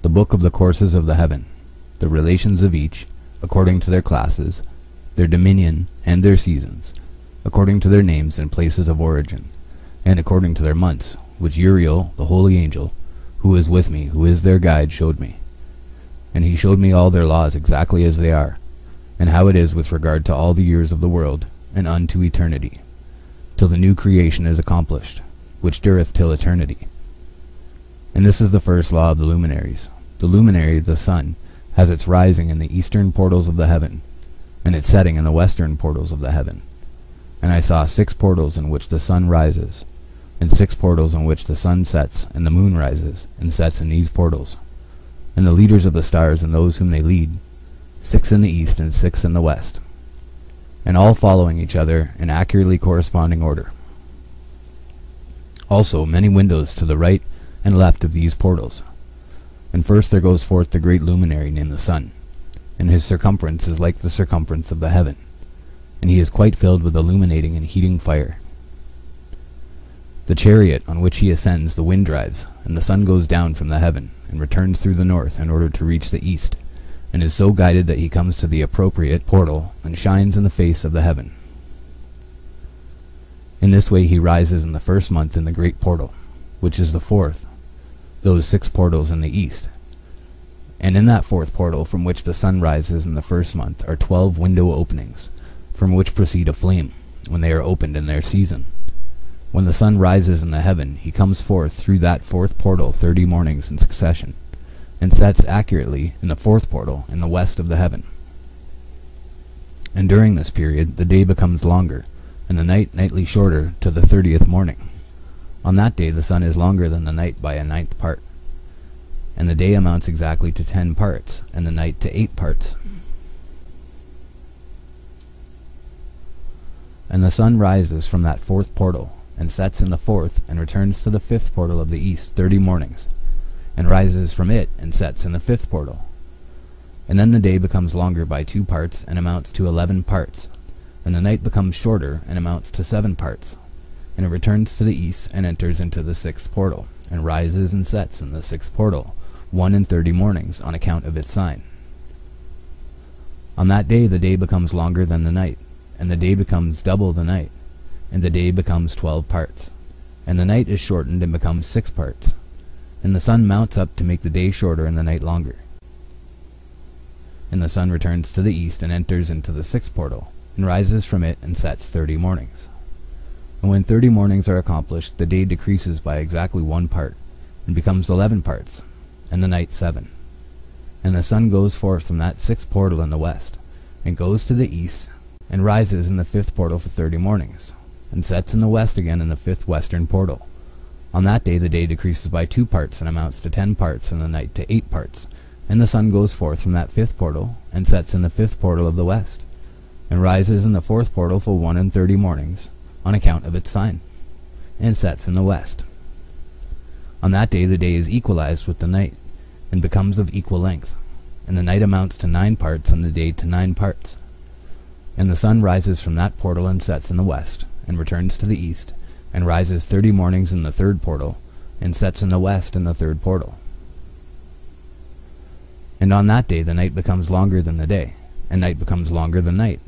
The book of the courses of the heaven, the relations of each, according to their classes, their dominion, and their seasons, according to their names and places of origin, and according to their months, which Uriel, the holy angel, who is with me, who is their guide, showed me. And he showed me all their laws exactly as they are, and how it is with regard to all the years of the world, and unto eternity, till the new creation is accomplished, which dureth till eternity. And this is the first law of the luminaries. The luminary, the sun, has its rising in the eastern portals of the heaven, and its setting in the western portals of the heaven. And I saw 6 portals in which the sun rises, and 6 portals in which the sun sets, and the moon rises, and sets in these portals. And the leaders of the stars and those whom they lead, 6 in the east and 6 in the west, and all following each other in accurately corresponding order. Also many windows to the right and left of these portals. And first there goes forth the great luminary named the sun, and his circumference is like the circumference of the heaven, and he is quite filled with illuminating and heating fire. The chariot on which he ascends the wind drives, and the sun goes down from the heaven, and returns through the north in order to reach the east, and is so guided that he comes to the appropriate portal, and shines in the face of the heaven. In this way he rises in the first month in the great portal, which is the 4th, those 6 portals in the east. And in that 4th portal from which the sun rises in the first month are 12 window openings, from which proceed a flame, when they are opened in their season. When the sun rises in the heaven, he comes forth through that 4th portal 30 mornings in succession, and sets accurately in the 4th portal in the west of the heaven. And during this period the day becomes longer, and the night nightly shorter to the 30th morning. On that day the sun is longer than the night by a 9th part, and the day amounts exactly to 10 parts, and the night to 8 parts. And the sun rises from that 4th portal, and sets in the 4th, and returns to the 5th portal of the east 30 mornings, and rises from it, and sets in the 5th portal. And then the day becomes longer by 2 parts, and amounts to 11 parts, and the night becomes shorter, and amounts to 7 parts. And it returns to the east, and enters into the 6th portal, and rises and sets in the 6th portal, 1 in 30 mornings, on account of its sign. On that day the day becomes longer than the night, and the day becomes double the night, and the day becomes 12 parts, and the night is shortened and becomes 6 parts, and the sun mounts up to make the day shorter and the night longer. And the sun returns to the east, and enters into the 6th portal, and rises from it, and sets 30 mornings. And when 30 mornings are accomplished, the day decreases by exactly 1 part, and becomes 11 parts, and the night 7. And the sun goes forth from that 6th portal in the west, and goes to the east, and rises in the 5th portal for 30 mornings, and sets in the west again in the 5th western portal. On that day the day decreases by 2 parts, and amounts to 10 parts, and the night to 8 parts. And the sun goes forth from that 5th portal, and sets in the 5th portal of the west, and rises in the 4th portal for 1 in 30 mornings, on account of its sign, and sets in the west. On that day the day is equalized with the night, and becomes of equal length, and the night amounts to 9 parts, and the day to 9 parts. And the sun rises from that portal, and sets in the west, and returns to the east, and rises 30 mornings in the 3rd portal, and sets in the west in the 3rd portal. And on that day the night becomes longer than the day, and night becomes longer than night,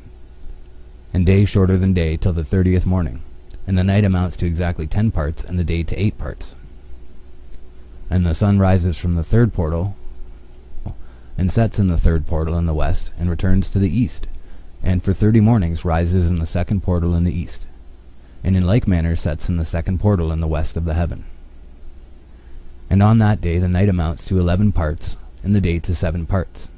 and day shorter than day till the 30th morning, and the night amounts to exactly 10 parts, and the day to 8 parts. And the sun rises from the 3rd portal, and sets in the 3rd portal in the west, and returns to the east, and for 30 mornings rises in the 2nd portal in the east, and in like manner sets in the 2nd portal in the west of the heaven. And on that day the night amounts to 11 parts, and the day to 7 parts.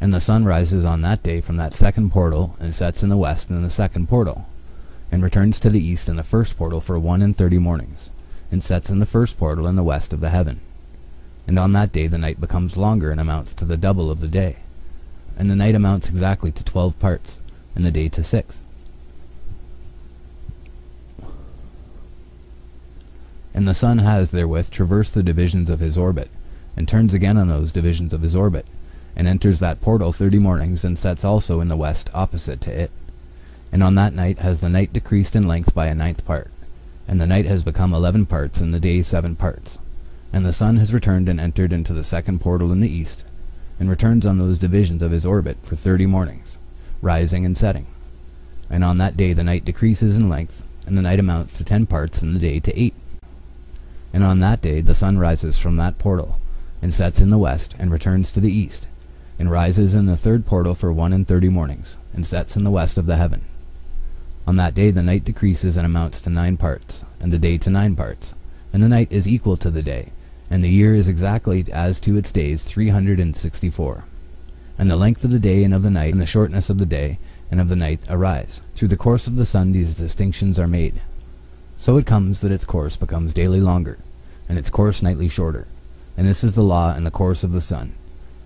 And the sun rises on that day from that 2nd portal, and sets in the west in the 2nd portal, and returns to the east in the 1st portal for 1 in 30 mornings, and sets in the 1st portal in the west of the heaven. And on that day the night becomes longer, and amounts to the double of the day, and the night amounts exactly to 12 parts, and the day to 6. And the sun has therewith traversed the divisions of his orbit, and turns again on those divisions of his orbit, and enters that portal 30 mornings, and sets also in the west opposite to it. And on that night has the night decreased in length by a 9th part, and the night has become 11 parts, and the day 7 parts. And the sun has returned and entered into the second portal in the east, and returns on those divisions of his orbit for 30 mornings, rising and setting. And on that day the night decreases in length, and the night amounts to 10 parts, and the day to 8. And on that day the sun rises from that portal, and sets in the west, and returns to the east, and rises in the third portal for 31 mornings, and sets in the west of the heaven. On that day the night decreases and amounts to 9 parts, and the day to 9 parts, and the night is equal to the day, and the year is exactly as to its days 364. And the length of the day and of the night, and the shortness of the day and of the night arise. Through the course of the sun these distinctions are made. So it comes that its course becomes daily longer, and its course nightly shorter. And this is the law and the course of the sun.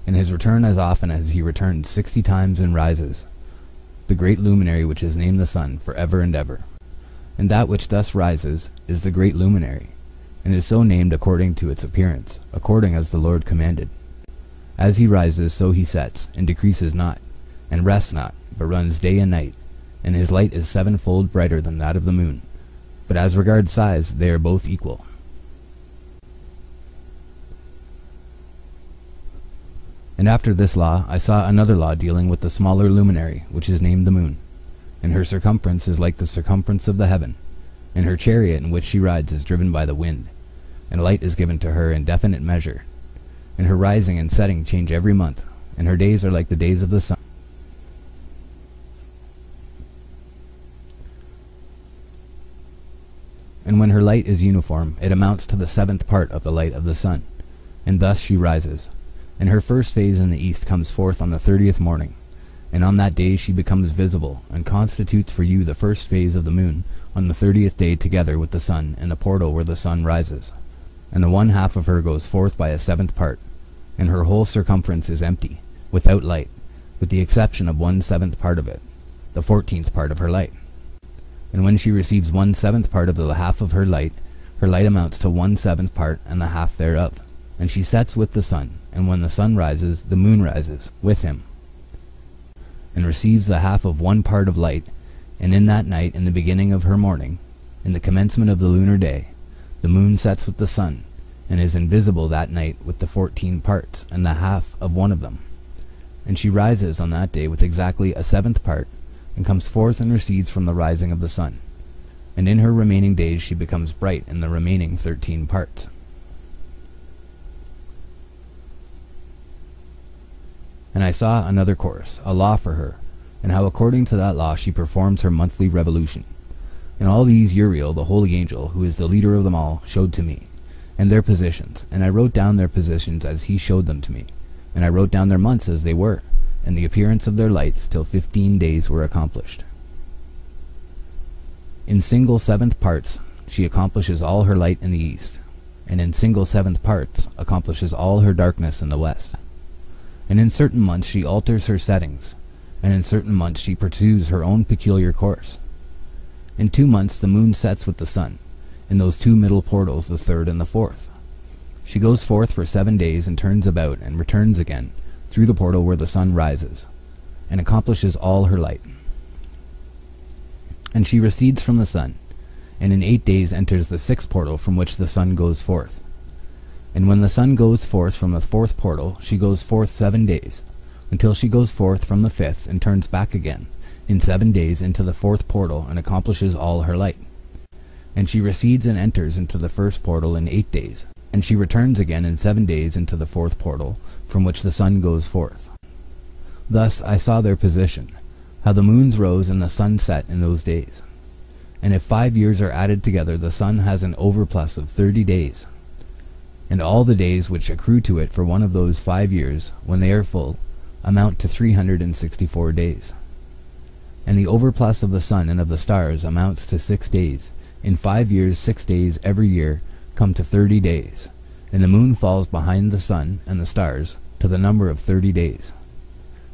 In his return as often as he returns 60 times and rises, the great luminary which is named the sun for ever and ever. And that which thus rises is the great luminary, and is so named according to its appearance, according as the Lord commanded. As he rises, so he sets, and decreases not, and rests not, but runs day and night, and his light is 7-fold brighter than that of the moon. But as regards size, they are both equal. And after this law I saw another law dealing with the smaller luminary, which is named the moon. And her circumference is like the circumference of the heaven, and her chariot in which she rides is driven by the wind, and light is given to her in definite measure. And her rising and setting change every month, and her days are like the days of the sun. And when her light is uniform, it amounts to the 7th part of the light of the sun, and thus she rises. And her first phase in the east comes forth on the 30th morning, and on that day she becomes visible, and constitutes for you the first phase of the moon on the 30th day together with the sun in the portal where the sun rises. And the 1/2 of her goes forth by a 7th part, and her whole circumference is empty, without light, with the exception of 1/7 part of it, the 14th part of her light. And when she receives 1/7 part of the half of her light amounts to 1/7 part and the half thereof. And she sets with the sun, and when the sun rises, the moon rises with him, and receives the half of 1 part of light. And in that night, in the beginning of her morning, in the commencement of the lunar day, the moon sets with the sun, and is invisible that night with the 14 parts, and the half of 1 of them. And she rises on that day with exactly a 7th part, and comes forth and recedes from the rising of the sun. And in her remaining days she becomes bright in the remaining 13 parts. And I saw another course, a law for her, and how according to that law she performs her monthly revolution. And all these Uriel, the holy angel, who is the leader of them all, showed to me, and their positions, and I wrote down their positions as he showed them to me, and I wrote down their months as they were, and the appearance of their lights, till 15 days were accomplished. In single 7th parts she accomplishes all her light in the east, and in single 7th parts accomplishes all her darkness in the west. And in certain months she alters her settings, and in certain months she pursues her own peculiar course. In 2 months the moon sets with the sun, in those 2 middle portals, the 3rd and the 4th. She goes forth for 7 days, and turns about, and returns again, through the portal where the sun rises, and accomplishes all her light. And she recedes from the sun, and in 8 days enters the 6th portal from which the sun goes forth. And when the sun goes forth from the 4th portal, she goes forth 7 days, until she goes forth from the 5th, and turns back again, in 7 days, into the 4th portal, and accomplishes all her light. And she recedes and enters into the 1st portal in 8 days, and she returns again in 7 days into the 4th portal, from which the sun goes forth. Thus I saw their position, how the moons rose and the sun set in those days. And if 5 years are added together, the sun has an overplus of 30 days. And all the days which accrue to it for one of those 5 years, when they are full, amount to 364 days. And the overplus of the sun and of the stars amounts to 6 days. In 5 years 6 days every year come to 30 days, and the moon falls behind the sun and the stars to the number of 30 days.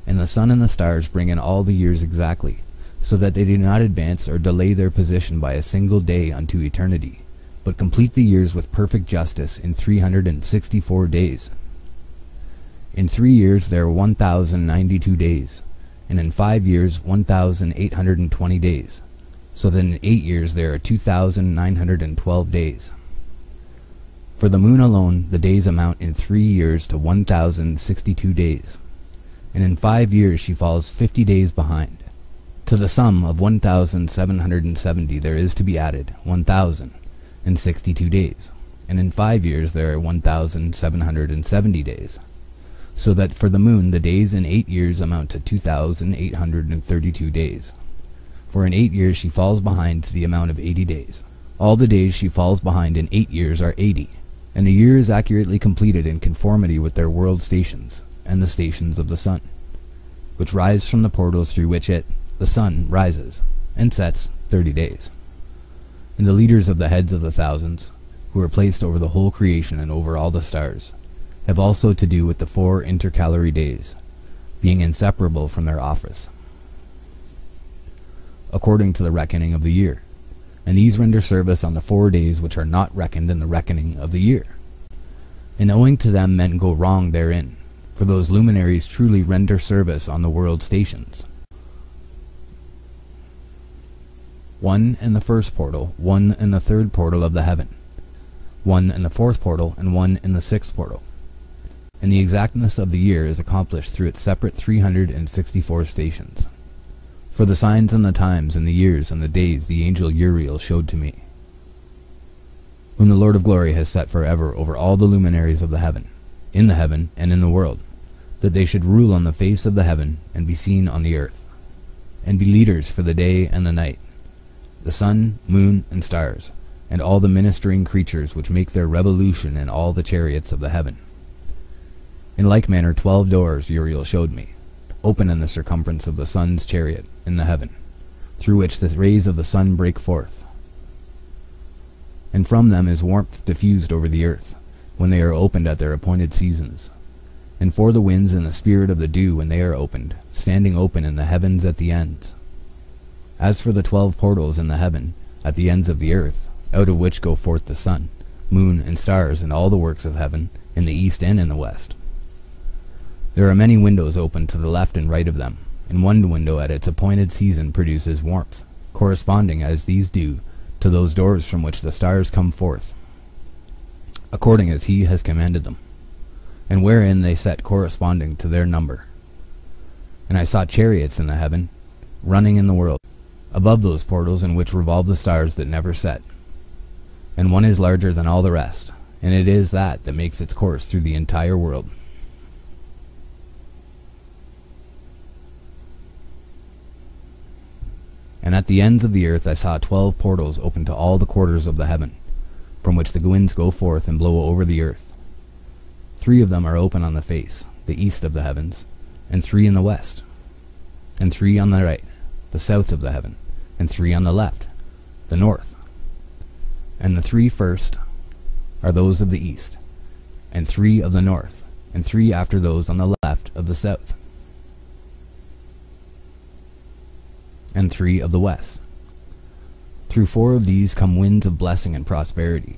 And the sun and the stars bring in all the years exactly, so that they do not advance or delay their position by a single day unto eternity, but complete the years with perfect justice in 364 days. In 3 years there are 1,092 days, and in 5 years 1,820 days. so that in 8 years there are 2,912 days. For the moon alone, the days amount in 3 years to 1,062 days, and in 5 years she falls 50 days behind. To the sum of 1,770 there is to be added 1,062 days, and in 5 years there are 1,770 days, so that for the moon the days in 8 years amount to 2,832 days. For in 8 years she falls behind to the amount of 80 days. All the days she falls behind in 8 years are 80, and the year is accurately completed in conformity with their world stations, and the stations of the sun, which rise from the portals through which it, the sun, rises, and sets 30 days. And the leaders of the heads of the thousands, who are placed over the whole creation and over all the stars, have also to do with the 4 intercalary days, being inseparable from their office, according to the reckoning of the year, and these render service on the 4 days which are not reckoned in the reckoning of the year. And owing to them men go wrong therein, for those luminaries truly render service on the world stations. 1 in the first portal, 1 in the third portal of the heaven, 1 in the fourth portal, and 1 in the sixth portal. And the exactness of the year is accomplished through its separate 364 stations. For the signs and the times and the years and the days the angel Uriel showed to me, whom the Lord of glory has set forever over all the luminaries of the heaven, in the heaven and in the world, that they should rule on the face of the heaven and be seen on the earth, and be leaders for the day and the night, the sun, moon, and stars, and all the ministering creatures which make their revolution in all the chariots of the heaven. In like manner 12 doors Uriel showed me, open in the circumference of the sun's chariot in the heaven, through which the rays of the sun break forth. And from them is warmth diffused over the earth, when they are opened at their appointed seasons, and for the winds and the spirit of the dew when they are opened, standing open in the heavens at the ends. As for the 12 portals in the heaven, at the ends of the earth, out of which go forth the sun, moon, and stars, and all the works of heaven, in the east and in the west. There are many windows open to the left and right of them, and one window at its appointed season produces warmth, corresponding as these do to those doors from which the stars come forth, according as he has commanded them, and wherein they set corresponding to their number. And I saw chariots in the heaven, running in the world, above those portals in which revolve the stars that never set. And one is larger than all the rest, and it is that makes its course through the entire world. And at the ends of the earth I saw 12 portals open to all the quarters of the heaven, from which the winds go forth and blow over the earth. 3 of them are open on the face, the east of the heavens, and 3 in the west, and 3 on the right, the south of the heaven, and 3 on the left, the north. And the 3 first are those of the east, and 3 of the north, and 3 after those on the left of the south, and 3 of the west. Through 4 of these come winds of blessing and prosperity,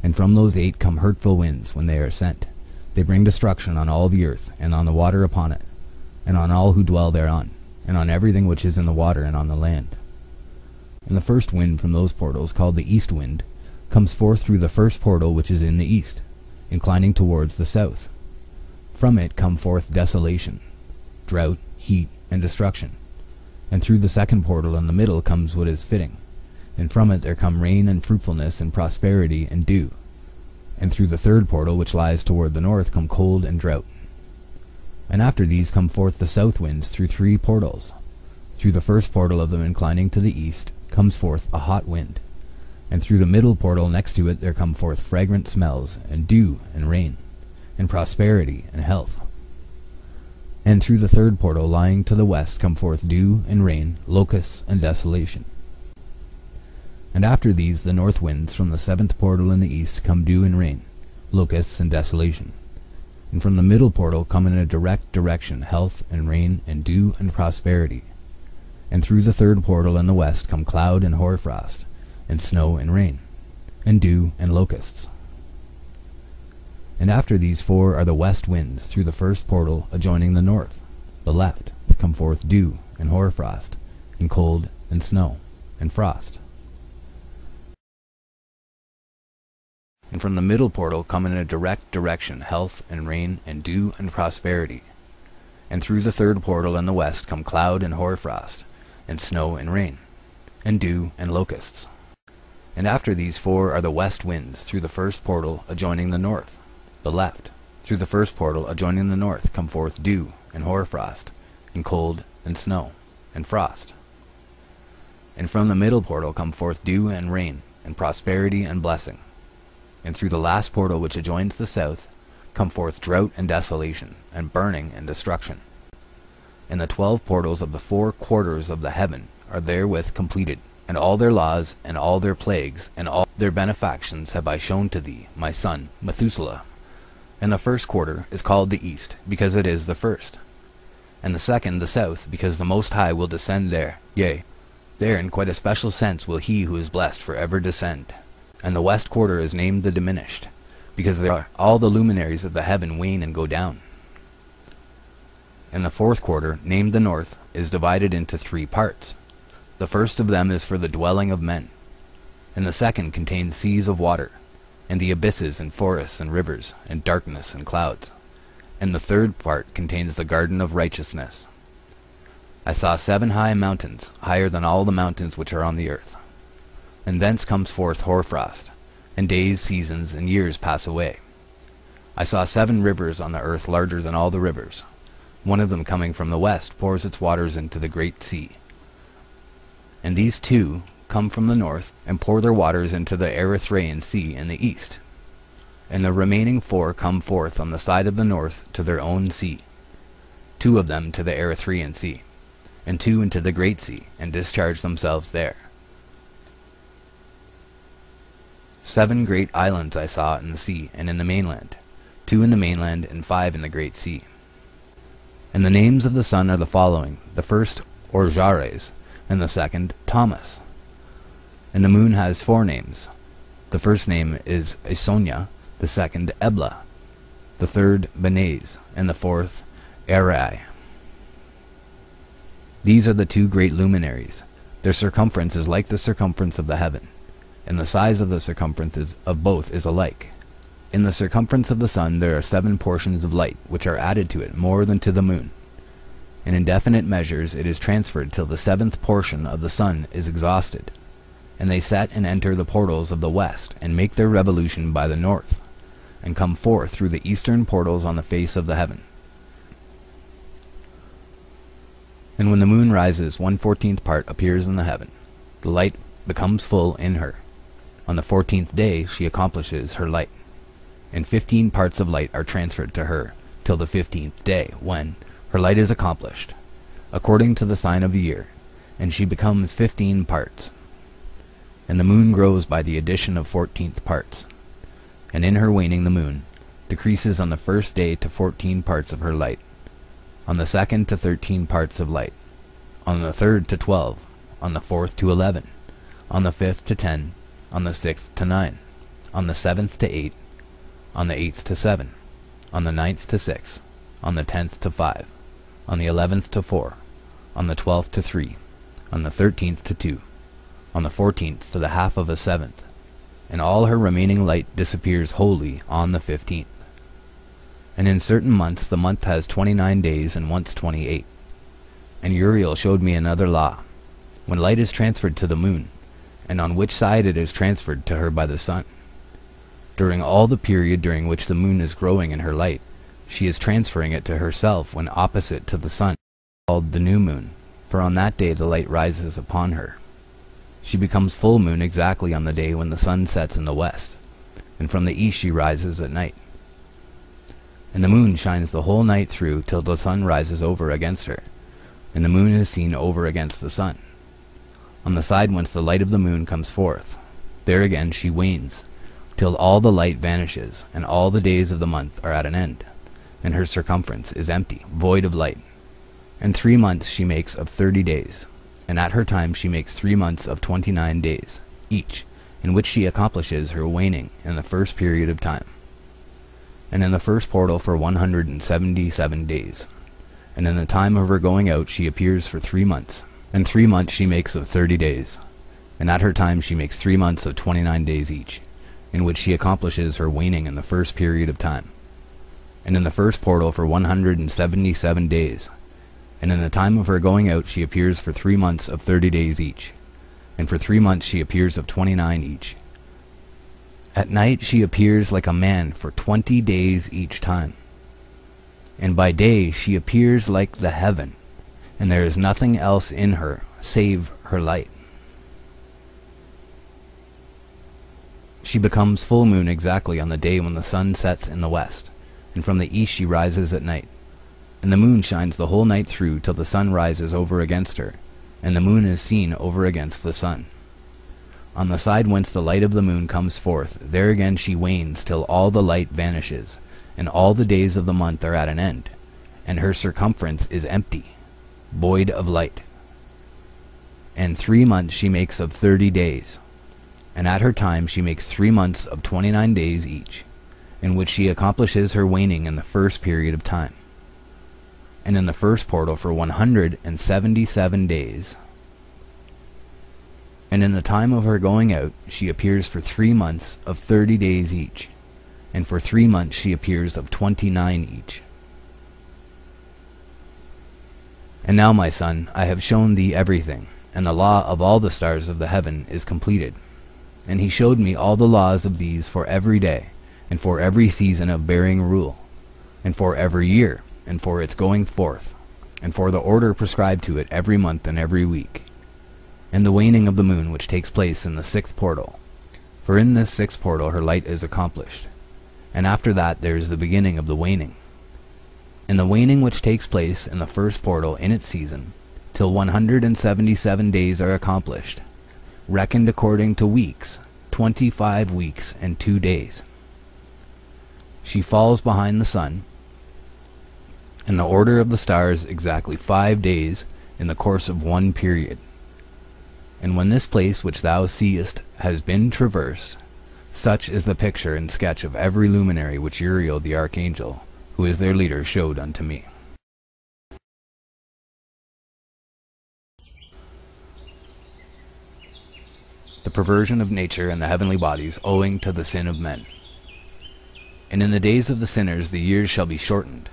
and from those 8 come hurtful winds when they are sent. They bring destruction on all the earth, and on the water upon it, and on all who dwell thereon, and on everything which is in the water and on the land. And the first wind from those portals, called the east wind, comes forth through the first portal which is in the east, inclining towards the south. From it come forth desolation, drought, heat, and destruction. And through the second portal in the middle comes what is fitting, and from it there come rain and fruitfulness and prosperity and dew. And through the third portal which lies toward the north come cold and drought. And after these come forth the south winds through 3 portals. Through the first portal of them inclining to the east comes forth a hot wind, and through the middle portal next to it there come forth fragrant smells, and dew, and rain, and prosperity, and health. And through the third portal lying to the west come forth dew, and rain, locusts, and desolation. And after these the north winds from the 7th portal in the east come dew and rain, locusts, and desolation. And from the middle portal come in a direct direction health, and rain, and dew, and prosperity. And through the third portal in the west come cloud and hoarfrost, and snow and rain, and dew and locusts. And after these 4 are the west winds through the first portal adjoining the north, the left, come forth dew and hoarfrost, and cold and snow. and frost. And from the middle portal come in a direct direction health and rain and dew and prosperity. And through the third portal in the west come cloud and hoarfrost, and snow and rain, and dew and locusts. And after these four are the west winds through the first portal adjoining the north, the left. Through the first portal adjoining the north come forth dew and hoarfrost, and cold and snow and frost. And from the middle portal come forth dew and rain, and prosperity and blessing. And through the last portal which adjoins the south come forth drought and desolation, and burning and destruction. And the 12 portals of the 4 quarters of the heaven are therewith completed, and all their laws, and all their plagues, and all their benefactions have I shown to thee, my son, Methuselah. And the first quarter is called the east, because it is the first. And the second the south, because the Most High will descend there, yea, there in quite a special sense will he who is blessed forever descend. And the west quarter is named the diminished, because there are all the luminaries of the heaven wane and go down. And the fourth quarter, named the north, is divided into 3 parts. The first of them is for the dwelling of men, and the second contains seas of water, and the abysses and forests and rivers, and darkness and clouds. And the third part contains the garden of righteousness. I saw 7 high mountains, higher than all the mountains which are on the earth. And thence comes forth hoarfrost, and days, seasons, and years pass away. I saw 7 rivers on the earth larger than all the rivers. One of them coming from the west pours its waters into the great sea. And these 2 come from the north, and pour their waters into the Erythraean sea in the east. And the remaining 4 come forth on the side of the north to their own sea, 2 of them to the Erythraean sea, and 2 into the great sea, and discharge themselves there. 7 great islands I saw in the sea and in the mainland, 2 in the mainland and 5 in the great sea. And the names of the sun are the following: the first Orjares, and the second Thomas. And the moon has 4 names. The first name is Isonia, the second Ebla, the third Benez, and the fourth Erai. These are the 2 great luminaries. Their circumference is like the circumference of the heaven, and the size of the circumferences of both is alike. In the circumference of the sun there are 7 portions of light, which are added to it more than to the moon. In indefinite measures it is transferred till the 7th portion of the sun is exhausted. And they set and enter the portals of the west, and make their revolution by the north, and come forth through the eastern portals on the face of the heaven. And when the moon rises, 1/14th part appears in the heaven. The light becomes full in her. On the 14th day she accomplishes her light, and 15 parts of light are transferred to her, till the 15th day, when her light is accomplished, according to the sign of the year, and she becomes 15 parts. And the moon grows by the addition of 14th parts, and in her waning the moon decreases on the first day to 14 parts of her light, on the second to 13 parts of light, on the third to 12, on the fourth to 11, on the 5th to 10, on the 6th to 9, on the 7th to 8, on the 8th to 7, on the 9th to 6, on the 10th to 5, on the 11th to 4, on the 12th to 3, on the 13th to 2, on the 14th to the half of a 7th, and all her remaining light disappears wholly on the 15th. And in certain months the month has 29 days, and once 28. And Uriel showed me another law. When light is transferred to the moon, and on which side it is transferred to her by the sun, during all the period during which the moon is growing in her light, she is transferring it to herself when opposite to the sun, called the new moon, for on that day the light rises upon her. She becomes full moon exactly on the day when the sun sets in the west, and from the east she rises at night. And the moon shines the whole night through till the sun rises over against her, and the moon is seen over against the sun. On the side whence the light of the moon comes forth, there again she wanes, till all the light vanishes, and all the days of the month are at an end, and her circumference is empty, void of light. And 3 months she makes of 30 days, and at her time she makes 3 months of 29 days, each, in which she accomplishes her waning in the first period of time. And in the first portal for 177 days, and in the time of her going out she appears for 3 months, and 3 months she makes of 30 days, And at her time she makes 3 months of 29 days each, in which she accomplishes her waning in the first period of time, and in the first portal for 177 days. And in the time of her going out she appears for 3 months of 30 days each, and for 3 months she appears of 29 each. At night she appears like a man for 20 days each time, and by day she appears like the heaven, and there is nothing else in her save her light. She becomes full moon exactly on the day when the sun sets in the west, and from the east she rises at night. And the moon shines the whole night through till the sun rises over against her, and the moon is seen over against the sun. On the side whence the light of the moon comes forth, there again she wanes till all the light vanishes, and all the days of the month are at an end, and her circumference is empty, void of light. And 3 months she makes of 30 days, and at her time she makes 3 months of 29 days each, in which she accomplishes her waning in the first period of time, and in the first portal for 177 days. And in the time of her going out she appears for 3 months of 30 days each, and for 3 months she appears of 29 each. And now, my son, I have shown thee everything, and the law of all the stars of the heaven is completed. And he showed me all the laws of these for every day, and for every season of bearing rule, and for every year, and for its going forth, and for the order prescribed to it every month and every week, and the waning of the moon which takes place in the 6th portal. For in this 6th portal her light is accomplished, and after that there is the beginning of the waning. And the waning which takes place in the 1st portal in its season, till 177 days are accomplished, reckoned according to weeks, 25 weeks and 2 days. She falls behind the sun, in the order of the stars exactly 5 days in the course of one period. And when this place which thou seest has been traversed, such is the picture and sketch of every luminary which Uriel the archangel, who is their leader, showed unto me. The perversion of nature and the heavenly bodies owing to the sin of men. And in the days of the sinners the years shall be shortened,